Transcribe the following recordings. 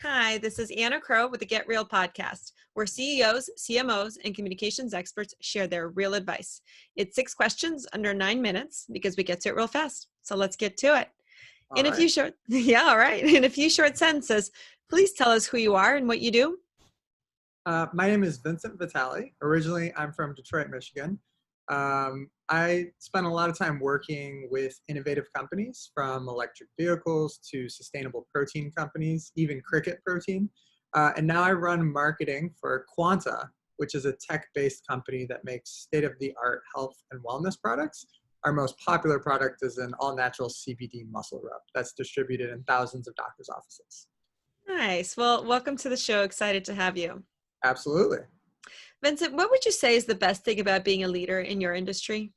Hi, this is Anna Crowe with the Get Real podcast, where CEOs, CMOs, and communications experts share their real advice. It's 6 questions under 9 minutes because we get to it real fast. So let's get to it. All right. All right. In a few short sentences, please tell us who you are and what you do. My name is Vincent Vitale. Originally, I'm from Detroit, Michigan. I spent a lot of time working with innovative companies, from electric vehicles to sustainable protein companies, even cricket protein. And now I run marketing for Quanta, which is a tech-based company that makes state-of-the-art health and wellness products. Our most popular product is an all-natural CBD muscle rub that's distributed in thousands of doctors' offices. Nice. Well, welcome to the show. Excited to have you. Absolutely. Vincent, what would you say is the best thing about being a leader in your industry?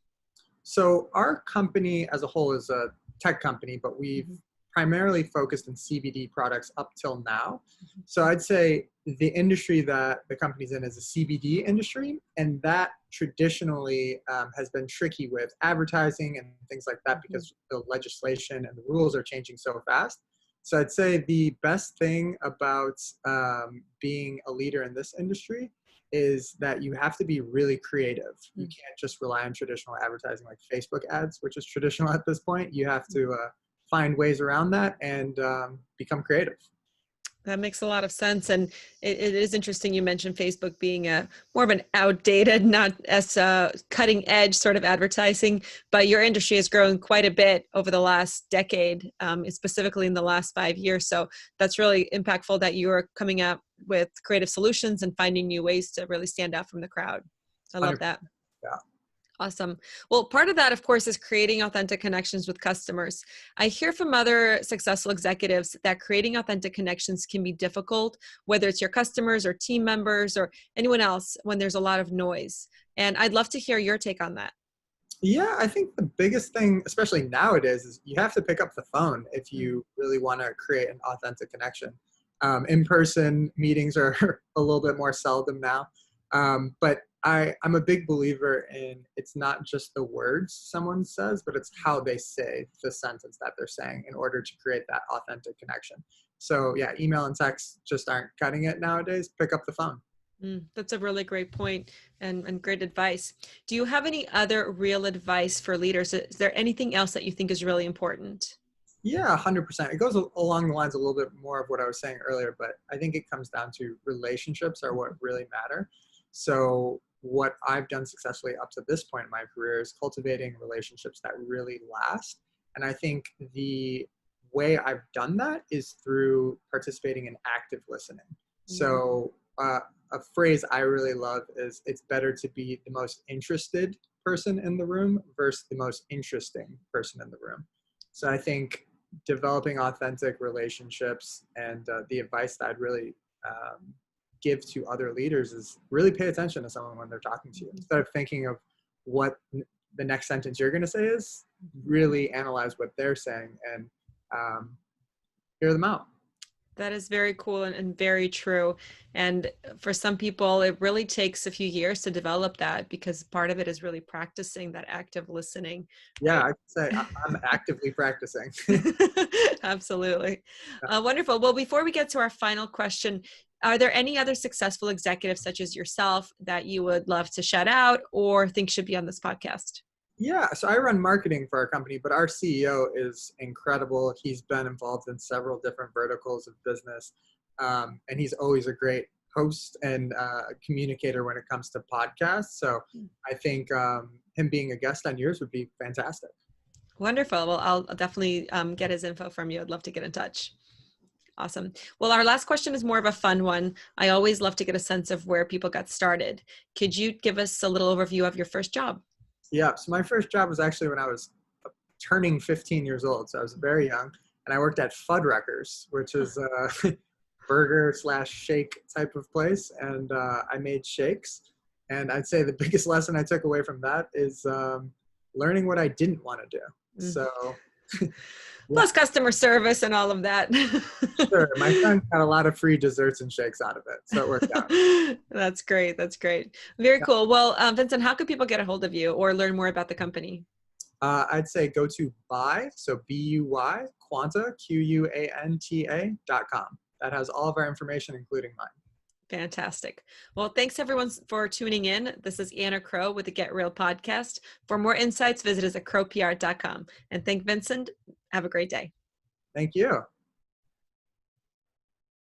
So our company as a whole is a tech company, but we've primarily focused on CBD products up till now. So I'd say the industry that the company's in is a CBD industry, and that traditionally has been tricky with advertising and things like that because the legislation and the rules are changing so fast. So I'd say the best thing about being a leader in this industry is that you have to be really creative. You can't just rely on traditional advertising like Facebook ads, which is traditional at this point. You have to find ways around that and become creative. That makes a lot of sense. And it is interesting you mentioned Facebook being a more of an outdated, not as cutting edge sort of advertising, but your industry has grown quite a bit over the last decade, specifically in the last 5 years. So that's really impactful that you are coming up with creative solutions and finding new ways to really stand out from the crowd. I love that. Yeah. Awesome. Well, part of that, of course, is creating authentic connections with customers. I hear from other successful executives that creating authentic connections can be difficult, whether it's your customers or team members or anyone else, when there's a lot of noise. And I'd love to hear your take on that. Yeah, I think the biggest thing, especially nowadays, is you have to pick up the phone if you really want to create an authentic connection. In-person meetings are a little bit more seldom now. But I'm a big believer in it's not just the words someone says, but it's how they say the sentence that they're saying in order to create that authentic connection. So yeah, email and text just aren't cutting it nowadays. Pick up the phone. That's a really great point and great advice. Do you have any other real advice for leaders? Is there anything else that you think is really important? Yeah, 100%. It goes along the lines a little bit more of what I was saying earlier, but I think it comes down to relationships are what really matter. So what I've done successfully up to this point in my career is cultivating relationships that really last. And I think the way I've done that is through participating in active listening. So a phrase I really love is it's better to be the most interested person in the room versus the most interesting person in the room. So I think developing authentic relationships and the advice that I'd really give to other leaders is really pay attention to someone when they're talking to you. Instead of thinking of what the next sentence you're going to say is, really analyze what they're saying and hear them out. That is very cool and very true. And for some people, it really takes a few years to develop that because part of it is really practicing that active listening. Yeah, Right? I could say I'm actively practicing. Absolutely. Wonderful. Well, before we get to our final question, are there any other successful executives such as yourself that you would love to shout out or think should be on this podcast? Yeah, so I run marketing for our company, but our CEO is incredible. He's been involved in several different verticals of business, and he's always a great host and communicator when it comes to podcasts. So I think him being a guest on yours would be fantastic. Wonderful. Well, I'll definitely get his info from you. I'd love to get in touch. Awesome. Well, our last question is more of a fun one. I always love to get a sense of where people got started. Could you give us a little overview of your first job? Yeah, so my first job was actually when I was turning 15 years old. So I was very young, and I worked at Fuddruckers, which is a burger/shake type of place, and I made shakes. And I'd say the biggest lesson I took away from that is learning what I didn't want to do. So plus customer service and all of that. Sure. My friend got a lot of free desserts and shakes out of it. So it worked out. That's great. That's great. Very cool. Well, Vincent, how can people get a hold of you or learn more about the company? I'd say go to buy, so BUY, Quanta, QUANTA.com. that has all of our information, including mine. Fantastic. Well, thanks everyone for tuning in. This is Anna Crowe with the Get Real podcast. For more insights, visit us at crowepr.com. And thank Vincent. Have a great day. Thank you.